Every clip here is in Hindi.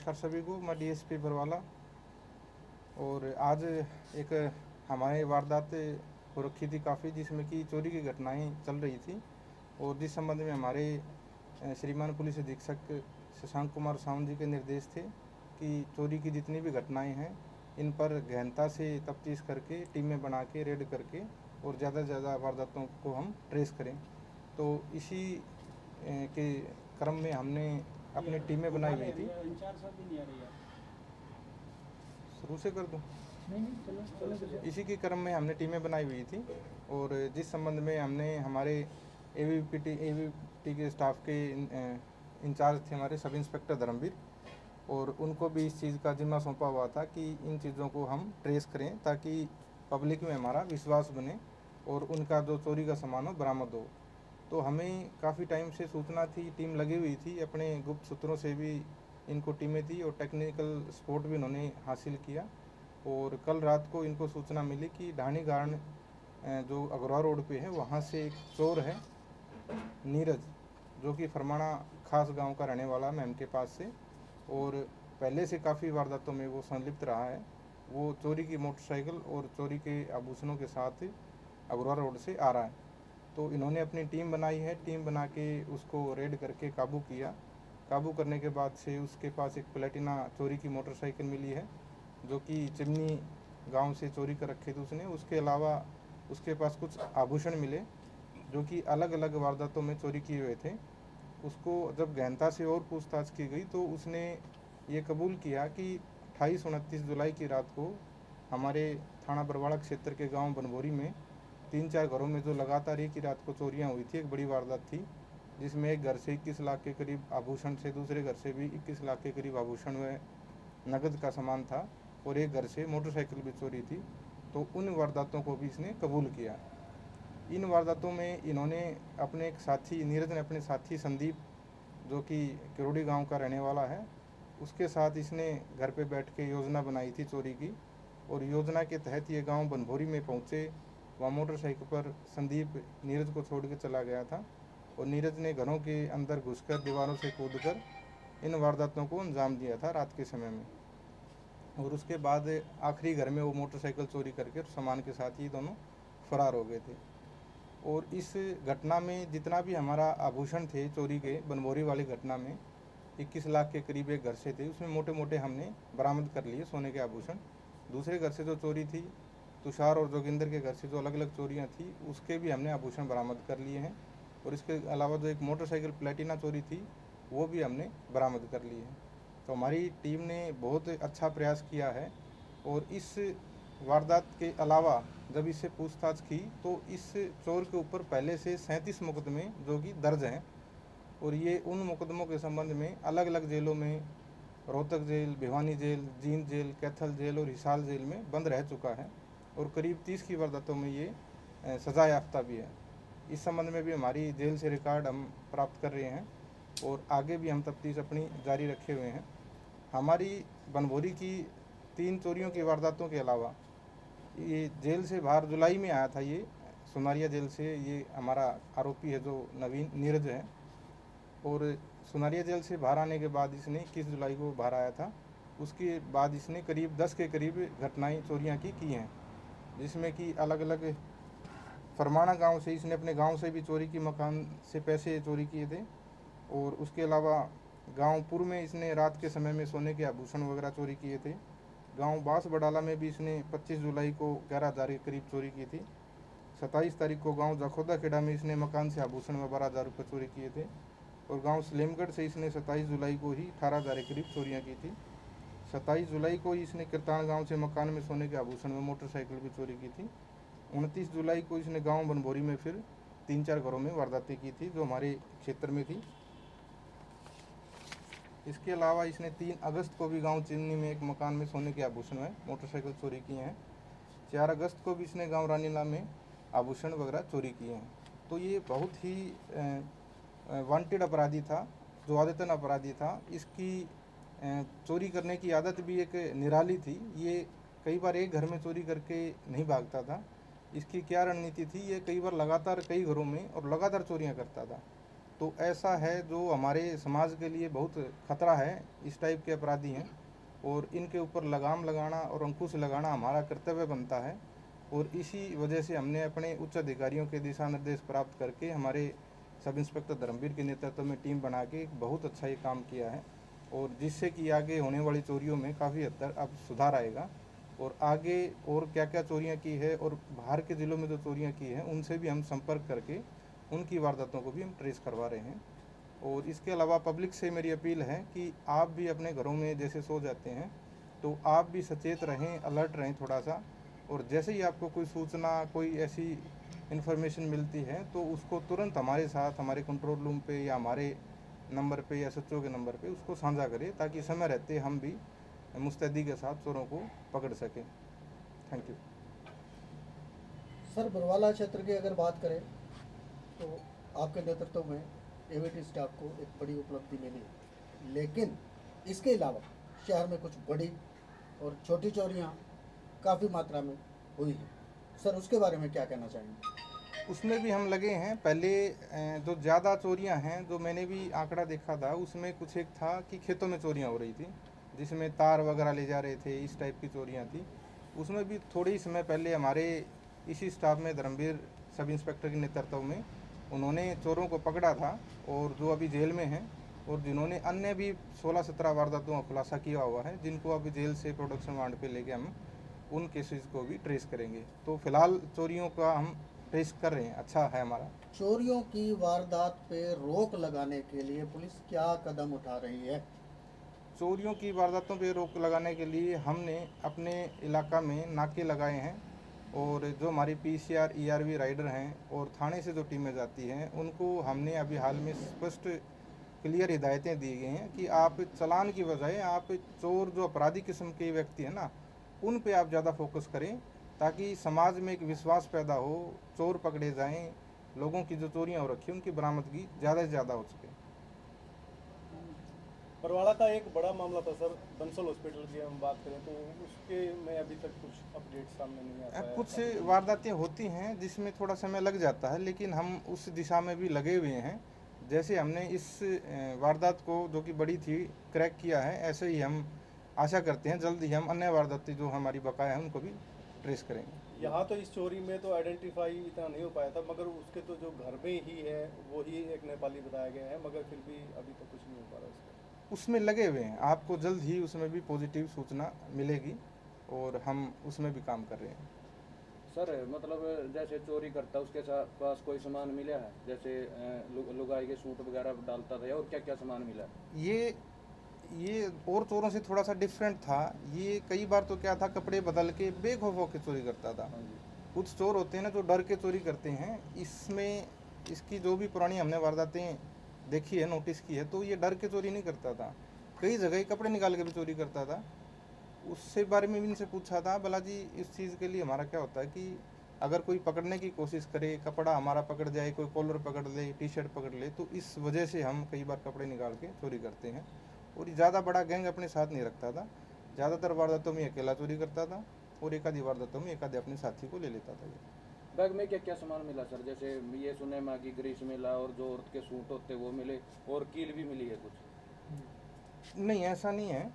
नमस्कार सभी को। मैं डीएसपी बरवाला। और आज एक हमारे वारदात हो रखी थी काफ़ी, जिसमें कि चोरी की घटनाएं चल रही थी। और जिस संबंध में हमारे श्रीमान पुलिस अधीक्षक शशांक कुमार सावंत जी के निर्देश थे कि चोरी की जितनी भी घटनाएं हैं इन पर गहनता से तफ्तीश करके टीमें बना के रेड करके और ज़्यादा से ज़्यादा वारदातों को हम ट्रेस करें। तो इसी के क्रम में हमने अपनी टीमें बनाई हुई थी। शुरू से कर दूं? नहीं, इसी के क्रम में हमने टीमें बनाई हुई थी। और जिस संबंध में हमने हमारे एवीपी के स्टाफ के इंचार्ज थे हमारे सब इंस्पेक्टर धर्मवीर, और उनको भी इस चीज़ का जिम्मा सौंपा हुआ था कि इन चीज़ों को हम ट्रेस करें ताकि पब्लिक में हमारा विश्वास बने और उनका जो चोरी का सामान हो बरामद हो। तो हमें काफ़ी टाइम से सूचना थी, टीम लगी हुई थी, अपने गुप्त सूत्रों से भी इनको टीमें थी और टेक्निकल सपोर्ट भी इन्होंने हासिल किया। और कल रात को इनको सूचना मिली कि ढाणी गार्ड जो अग्रवाल रोड पे है वहाँ से एक चोर है नीरज, जो कि फरमाना खास गांव का रहने वाला मैम के पास से, और पहले से काफ़ी वारदातों में वो संलिप्त रहा है। वो चोरी की मोटरसाइकिल और चोरी के आभूषणों के साथ अग्रवाल रोड से आ रहा है। तो इन्होंने अपनी टीम बनाई है, टीम बना के उसको रेड करके काबू किया। काबू करने के बाद से उसके पास एक प्लेटिना चोरी की मोटरसाइकिल मिली है, जो कि चिमनी गांव से चोरी कर रखे थे उसने। उसके अलावा उसके पास कुछ आभूषण मिले जो कि अलग अलग वारदातों में चोरी किए हुए थे। उसको जब गहनता से और पूछताछ की गई तो उसने ये कबूल किया कि 28-29 जुलाई की रात को हमारे थाना बरवाड़ा क्षेत्र के गांव बनभोरी में 3-4 घरों में जो लगातार एक ही रात को चोरियां हुई थी, एक बड़ी वारदात थी, जिसमें एक घर से 21 लाख के करीब आभूषण से, दूसरे घर से भी 21 लाख के करीब आभूषण व नकद का सामान था, और एक घर से मोटरसाइकिल भी चोरी थी। तो उन वारदातों को भी इसने कबूल किया। इन वारदातों में इन्होंने अपने एक साथी नीरज ने अपने साथी संदीप, जो कि किरोड़ी गांव का रहने वाला है, उसके साथ इसने घर पे बैठ के योजना बनाई थी चोरी की। और योजना के तहत ये गांव बनभोरी में पहुंचे। वहाँ मोटरसाइकिल पर संदीप नीरज को छोड़ के चला गया था, और नीरज ने घरों के अंदर घुसकर दीवारों से कूदकर इन वारदातों को अंजाम दिया था रात के समय में। और उसके बाद आखिरी घर में वो मोटरसाइकिल चोरी करके सामान के साथ ही दोनों फरार हो गए थे। और इस घटना में जितना भी हमारा आभूषण थे चोरी के, बनभोरी वाली घटना में 21 लाख के करीब एक घर से थे, उसमें मोटे मोटे हमने बरामद कर लिए सोने के आभूषण। दूसरे घर से जो चोरी थी, तुषार और जोगिंदर के घर से जो अलग अलग चोरियां थी, उसके भी हमने आभूषण बरामद कर लिए हैं। और इसके अलावा जो एक मोटरसाइकिल प्लेटिना चोरी थी वो भी हमने बरामद कर ली है। तो हमारी टीम ने बहुत अच्छा प्रयास किया है। और इस वारदात के अलावा जब इससे पूछताछ की तो इस चोर के ऊपर पहले से 37 मुकदमे जो कि दर्ज हैं, और ये उन मुकदमों के संबंध में अलग अलग जेलों में, Rohtak jail, Bhiwani jail, Jind jail, Kaithal jail और हिसार जेल में बंद रह चुका है। और करीब 30 की वारदातों में ये सज़ा याफ्ता भी है। इस संबंध में भी हमारी जेल से रिकॉर्ड हम प्राप्त कर रहे हैं और आगे भी हम तफ्तीश अपनी जारी रखे हुए हैं। हमारी बनभोरी की 3 चोरियों की वारदातों के अलावा ये जेल से बाहर जुलाई में आया था, ये सुनारिया जेल से ये हमारा आरोपी है जो नवीन नीरज है। और सुनारिया जेल से बाहर आने के बाद इसने 21 जुलाई को बाहर आया था। उसके बाद इसने करीब 10 के करीब घटनाएं चोरियां की हैं, जिसमें कि अलग अलग फरमाना गांव से इसने अपने गांव से भी चोरी की, मकान से पैसे चोरी किए थे। और उसके अलावा गांव पुर में इसने रात के समय में सोने के आभूषण वगैरह चोरी किए थे। गांव बांस बडाला में भी इसने 25 जुलाई को 11,000 के करीब चोरी की थी। 27 तारीख को गांव जखोदा खेड़ा में इसने मकान से आभूषण व 12,000 रुपये चोरी किए थे। और गांव सलेमगढ़ से इसने 27 जुलाई को ही 18,000 के करीब चोरियां की थी। 27 जुलाई को इसने किरतान गांव से मकान में सोने के आभूषण व मोटरसाइकिल भी चोरी की थी। 29 जुलाई को इसने गांव बनभोरी में फिर 3-4 घरों में वारदातें की थी जो हमारे क्षेत्र में थी। इसके अलावा इसने 3 अगस्त को भी गांव चिमनी में एक मकान में सोने के आभूषण व मोटरसाइकिल चोरी किए हैं। 4 अगस्त को भी इसने गांव रानीला में आभूषण वगैरह चोरी किए हैं। तो ये बहुत ही वांटेड अपराधी था, जो आदतन अपराधी था। इसकी चोरी करने की आदत भी एक निराली थी। ये कई बार एक घर में चोरी करके नहीं भागता था। इसकी क्या रणनीति थी, ये कई बार लगातार कई घरों में और लगातार चोरियां करता था। तो ऐसा है जो हमारे समाज के लिए बहुत खतरा है। इस टाइप के अपराधी हैं और इनके ऊपर लगाम लगाना और अंकुश लगाना हमारा कर्तव्य बनता है। और इसी वजह से हमने अपने उच्च अधिकारियों के दिशा निर्देश प्राप्त करके हमारे सब इंस्पेक्टर धर्मवीर के नेतृत्व में टीम बना के बहुत अच्छा ये काम किया है, और जिससे कि आगे होने वाली चोरियों में काफ़ी हद तक अब सुधार आएगा। और आगे और क्या क्या चोरियां की है और बाहर के ज़िलों में जो चोरियां की हैं उनसे भी हम संपर्क करके उनकी वारदातों को भी हम ट्रेस करवा रहे हैं। और इसके अलावा पब्लिक से मेरी अपील है कि आप भी अपने घरों में जैसे सो जाते हैं तो आप भी सचेत रहें, अलर्ट रहें थोड़ा सा। और जैसे ही आपको कोई सूचना, कोई ऐसी इन्फॉर्मेशन मिलती है तो उसको तुरंत हमारे साथ, हमारे कंट्रोल रूम पे या हमारे नंबर पे या सच्चों के नंबर पे उसको साझा करें, ताकि समय रहते हम भी मुस्तैदी के साथ चोरों को पकड़ सकें। Thank you. सर, बरवाला क्षेत्र की अगर बात करें तो आपके नेतृत्व में एवीटी स्टाफ को एक बड़ी उपलब्धि मिली है, लेकिन इसके अलावा शहर में कुछ बड़ी और छोटी चोरियां काफ़ी मात्रा में हुई हैं। सर, उसके बारे में क्या कहना चाहेंगे? उसमें भी हम लगे हैं। पहले जो ज़्यादा चोरियां हैं, जो मैंने भी आंकड़ा देखा था, उसमें कुछ एक था कि खेतों में चोरियां हो रही थी, जिसमें तार वगैरह ले जा रहे थे, इस टाइप की चोरियां थी। उसमें भी थोड़े ही समय पहले हमारे इसी स्टाफ में धर्मवीर सब इंस्पेक्टर के नेतृत्व में उन्होंने चोरों को पकड़ा था, और जो अभी जेल में हैं, और जिन्होंने अन्य भी 16-17 वारदातों का खुलासा किया हुआ है, जिनको अभी जेल से प्रोडक्शन वारंट पे लेके हम उन केसेस को भी ट्रेस करेंगे। तो फिलहाल चोरियों का हम ट्रेस कर रहे हैं, अच्छा है हमारा। चोरियों की वारदात पे रोक लगाने के लिए पुलिस क्या कदम उठा रही है? चोरियों की वारदातों पे रोक लगाने के लिए हमने अपने इलाका में नाके लगाए हैं, और जो हमारी पीसीआर ईआरवी राइडर हैं और थाने से जो टीमें जाती हैं उनको हमने अभी हाल में स्पष्ट क्लियर हिदायतें दी गई हैं कि आप चालान की बजाय आप चोर, जो अपराधी किस्म के व्यक्ति हैं ना, उन पे आप ज़्यादा फोकस करें, ताकि समाज में एक विश्वास पैदा हो, चोर पकड़े जाएं, लोगों की जो चोरियां हो रखी हैं उनकी बरामदगी ज़्यादा से ज़्यादा हो सके। बरवाड़ा का एक बड़ा मामला था सर, बंसल हॉस्पिटल की हम बात करें तो उसके में अभी तक कुछ अपडेट सामने नहीं आ पाया। कुछ वारदातें होती हैं जिसमें थोड़ा समय लग जाता है, लेकिन हम उस दिशा में भी लगे हुए हैं। जैसे हमने इस वारदात को, जो कि बड़ी थी, क्रैक किया है, ऐसे ही हम आशा करते हैं जल्द ही हम अन्य वारदातें जो हमारी बकाया हैं उनको भी ट्रेस करेंगे। यहाँ तो इस चोरी में तो आइडेंटिफाई इतना नहीं हो पाया था, मगर उसके तो जो घर में ही है वो ही एक नेपाली बताया गया है, मगर फिर भी अभी तो कुछ नहीं हो पा रहा उसका। उसमें लगे हुए हैं, आपको जल्द ही उसमें भी पॉजिटिव सूचना मिलेगी, और हम उसमें भी काम कर रहे हैं। सर, मतलब जैसे चोरी करता उसके पास कोई सामान मिला है, जैसे लुगाई के सूट वगैरह डालता था, और क्या क्या सामान मिला है? ये और चोरों से थोड़ा सा डिफरेंट था। ये कई बार तो क्या था, कपड़े बदल के बेखौफ होकर चोरी करता था। हाँ जी। कुछ चोर होते हैं ना जो डर के चोरी करते हैं। इसमें इसकी जो भी पुरानी हमने वारदातें देखी है, नोटिस की है, तो ये डर के चोरी नहीं करता था, कई जगह कपड़े निकाल के भी चोरी करता था। उससे बारे में भी इनसे पूछा था, भला जी इस चीज़ के लिए हमारा क्या होता है कि अगर कोई पकड़ने की कोशिश करे, कपड़ा हमारा पकड़ जाए, कोई कॉलर पकड़ ले, टी शर्ट पकड़ ले, तो इस वजह से हम कई बार कपड़े निकाल के चोरी करते हैं। और ज़्यादा बड़ा गैंग अपने साथ नहीं रखता था, ज़्यादातर वारदातों में अकेला चोरी करता था, और एक आधी वारदातों में एक आधे अपने साथी को ले लेता था। ये बैग में क्या क्या सामान मिला सर? जैसे ये सुने मागी ग्रीस मिला, और जो औरत के सूट होते वो मिले, और कील भी मिली है कुछ? नहीं, ऐसा नहीं है।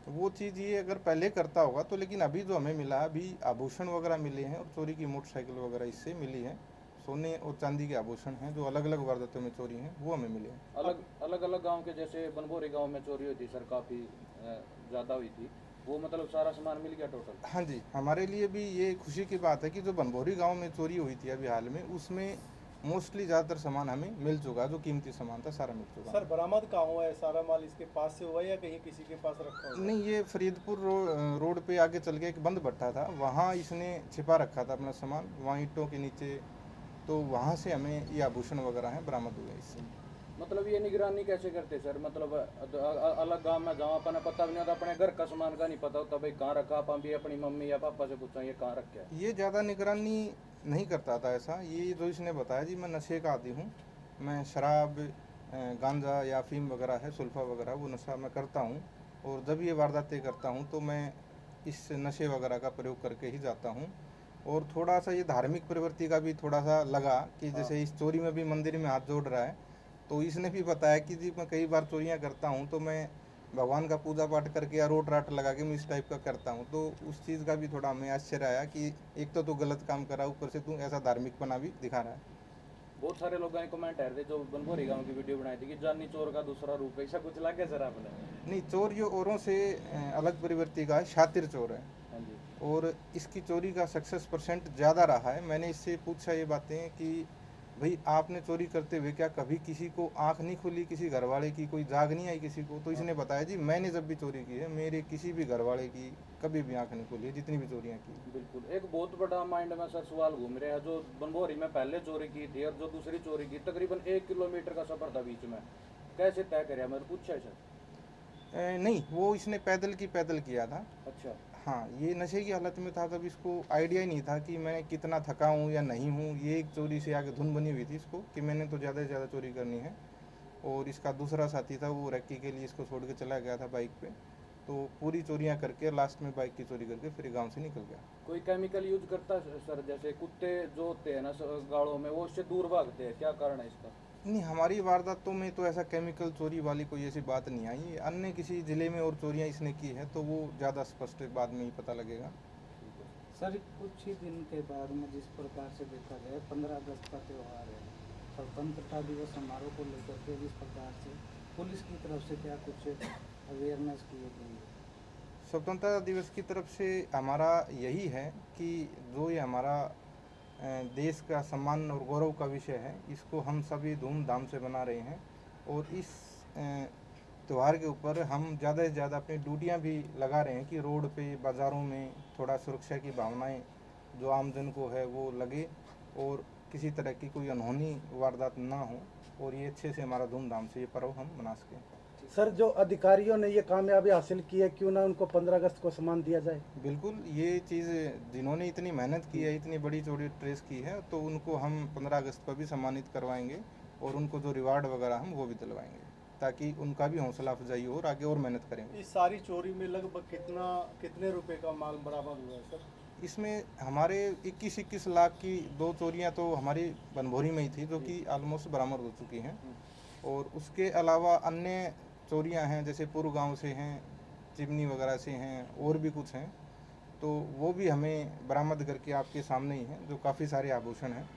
वो चीज़ ये अगर पहले करता होगा तो, लेकिन अभी जो हमें मिला, अभी आभूषण वगैरह मिले हैं, और चोरी की मोटरसाइकिल वगैरह इससे मिली है। सोने और चांदी के आभूषण हैं जो अलग अलग वारदातों में चोरी हैं, वो हमें मिले हैं। अलग अलग गांव के, जैसे बनभोरी गांव में चोरी हुई थी सर, काफ़ी ज़्यादा हुई थी, वो मतलब सारा सामान मिल गया टोटल? हाँ जी, हमारे लिए भी ये खुशी की बात है कि जो बनभोरी गांव में चोरी हुई थी अभी हाल में, उसमें मोस्टली ज़्यादातर सामान हमें मिल चुका, जो कीमती सामान था सारा मिल चुका। सर, बरामद कहाँ हुआ है? सारा माल इसके पास से हुआ है या कहीं किसी के पास रखा हुआ है? नहीं, ये फरीदपुर रोड पे आगे चल के एक बंद भट्टा था, वहाँ इसने छिपा रखा था अपना सामान, वहाँ ईंटों के नीचे, तो वहाँ से हमें ये आभूषण वगैरह हैं बरामद हुए इससे। मतलब ये निगरानी कैसे करते सर? मतलब अलग गांव में जहाँ अपने पता भी नहीं होता, अपने घर का सामान का नहीं पता होता, भाई कहाँ रखा, अपन भी अपनी मम्मी या पापा से पूछा ये कहाँ रखा है? ये ज़्यादा निगरानी नहीं करता था ऐसा। ये जो इसने बताया जी, मैं नशे का आदी हूँ, मैं शराब, गांजा या अफीम वगैरह है, सुल्फा वगैरह, वो नशा मैं करता हूँ, और जब ये वारदातें करता हूँ तो मैं इस नशे वगैरह का प्रयोग करके ही जाता हूँ। और थोड़ा सा ये धार्मिक प्रवृत्ति का भी थोड़ा सा लगा कि जैसे इस चोरी में भी मंदिर में हाथ जोड़ रहा है, तो इसने भी बताया कि जी मैं कई बार चोरियां करता हूं, तो मैं भगवान का पूजा पाठ करके या रोट राट लगा के मैं इस टाइप का करता हूं। तो उस चीज़ का भी थोड़ा हमें आश्चर्य आया कि एक तो तू गलत काम करा, ऊपर से तू ऐसा धार्मिक पना भी दिखा रहा है। बहुत सारे लोगों ने कमेंट आ रहे थे जो बनभोरी गांव की वीडियो बनाई थी कि जानी चोर का दूसरा रूप है, ऐसा कुछ लगे सर आपने? नहीं, चोर ये औरों से अलग प्रवृत्ति का है, शातिर चोर है। हाँ जी। और इसकी चोरी का सक्सेस परसेंट ज़्यादा रहा है। मैंने इससे पूछा ये बातें कि भाई आपने चोरी करते हुए क्या कभी किसी को आंख नहीं खुली, किसी घरवाले की कोई जाग नहीं आई किसी को? तो इसने बताया जी मैंने जब भी चोरी की है मेरे किसी भी घरवाले की कभी भी आंख नहीं खुली है, जितनी भी चोरियां की। बिल्कुल। एक बहुत बड़ा माइंड में सर सवाल घूम रहा है, जो बनभोरी में पहले चोरी की थी और जो दूसरी चोरी की, तकरीबन 1 किलोमीटर का सफर था बीच में, कैसे तय करे? मैंने पूछा है सर। नहीं, वो इसने पैदल किया था। अच्छा। हाँ, ये नशे की हालत में था, तब इसको आइडिया ही नहीं था कि मैं कितना थका हूँ या नहीं हूँ। ये एक चोरी से आगे धुन बनी हुई थी इसको कि मैंने तो ज़्यादा से ज़्यादा चोरी करनी है। और इसका दूसरा साथी था, वो रैकी के लिए इसको छोड़ के चला गया था बाइक पे। तो पूरी चोरियां करके लास्ट में बाइक की चोरी करके फिर गांव से निकल गया। कोई केमिकल यूज करता है सर? जैसे कुत्ते जो होते हैं ना गाड़ों में, वो उससे दूर भागते हैं, क्या कारण है इसका? नहीं, हमारी वारदातों में तो ऐसा केमिकल चोरी वाली कोई ऐसी बात नहीं आई। अन्य किसी ज़िले में और चोरियां इसने की है तो वो ज़्यादा स्पष्ट बाद में ही पता लगेगा। सर कुछ ही दिन के बाद में जिस प्रकार से देखा जाए 15 अगस्त का त्यौहार है, स्वतंत्रता दिवस समारोह को लेकर के जिस प्रकार से पुलिस की तरफ से क्या कुछ अवेयरनेस की गई है? स्वतंत्रता दिवस की तरफ से हमारा यही है कि जो ये हमारा देश का सम्मान और गौरव का विषय है, इसको हम सभी धूमधाम से मना रहे हैं। और इस त्यौहार के ऊपर हम ज़्यादा से ज़्यादा अपनी ड्यूटियां भी लगा रहे हैं कि रोड पे बाज़ारों में थोड़ा सुरक्षा की भावनाएं जो आमजन को है वो लगे और किसी तरह की कोई अनहोनी वारदात ना हो, और ये अच्छे से हमारा धूमधाम से ये पर्व हम मना सकें। सर जो अधिकारियों ने ये कामयाबी हासिल की है, क्यों ना उनको 15 अगस्त को सम्मान दिया जाए? बिल्कुल, ये चीज़ जिन्होंने इतनी मेहनत की है, इतनी बड़ी चोरी ट्रेस की है, तो उनको हम 15 अगस्त पर भी सम्मानित करवाएंगे और उनको जो रिवार्ड वगैरह हम वो भी दिलवाएंगे, ताकि उनका भी हौसला अफजाई हो और आगे और मेहनत करेंगे। इस सारी चोरी में लगभग कितने रुपए का माल बरामद हुआ है सर? इसमें हमारे 21 लाख की 2 चोरियां तो हमारी बनभोरी में ही थी, जो कि ऑलमोस्ट बरामद हो चुकी हैं। और उसके अलावा अन्य चोरियां हैं, जैसे पूर्व गांव से हैं, चिमनी वगैरह से हैं, और भी कुछ हैं, तो वो भी हमें बरामद करके आपके सामने ही हैं, जो काफ़ी सारे आभूषण हैं।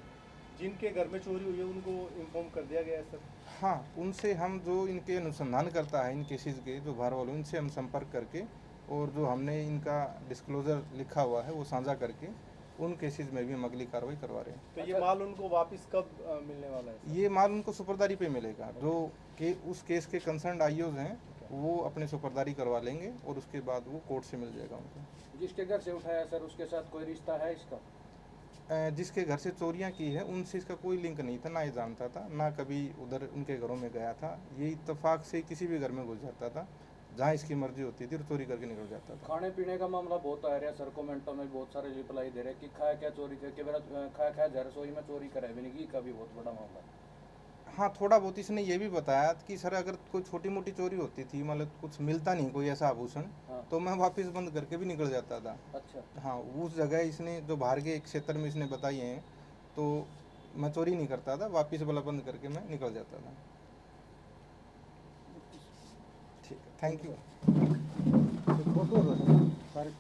जिनके घर में चोरी हुई है उनको इन्फॉर्म कर दिया गया है सर? हाँ, उनसे हम जो इनके अनुसंधान करता है इन केसेस के जो बाहर वालों, इनसे हम संपर्क करके और जो हमने इनका डिस्क्लोज़र लिखा हुआ है वो साझा करके उन केसेस में भी हम अगली कार्रवाई करवा रहे हैं। तो ये माल उनको वापस कब मिलने वाला है सर? ये माल उनको सुपरदारी पे मिलेगा। जो कि उस केस के कंसर्न आईओज हैं वो अपने सुपरदारी करवा लेंगे और उसके बाद वो कोर्ट से मिल जाएगा उनको। जिसके घर से उठाया सर, उसके साथ कोई रिश्ता है इसका? जिसके घर से चोरियां की है उनसे इसका कोई लिंक नहीं था, ना ये जानता था, ना कभी उधर उनके घरों में गया था। ये इत्तेफाक से किसी भी घर में घुस जाता था जहाँ इसकी मर्जी होती थी और चोरी करके निकल जाता था। खाने पीने का मामला बहुत आ रहा है सर, कमेंटों में बहुत सारे रिप्लाई दे रहे हैं कि खाया क्या चोरी करके, मेरा खाया जा रसोई में चोरी करे भी नहीं की, का भी बहुत बड़ा मामला है। हाँ, थोड़ा बहुत इसने ये भी बताया कि सर अगर कोई छोटी मोटी चोरी होती थी, मतलब कुछ मिलता नहीं कोई ऐसा आभूषण, हाँ। तो मैं वापस बंद करके भी निकल जाता था। अच्छा। हाँ, उस जगह इसने जो बाहर के एक क्षेत्र में इसने बताई हैं, तो मैं चोरी नहीं करता था, वापस वाला बंद करके मैं निकल जाता था। ठीक है, थैंक यू। फोटो सारे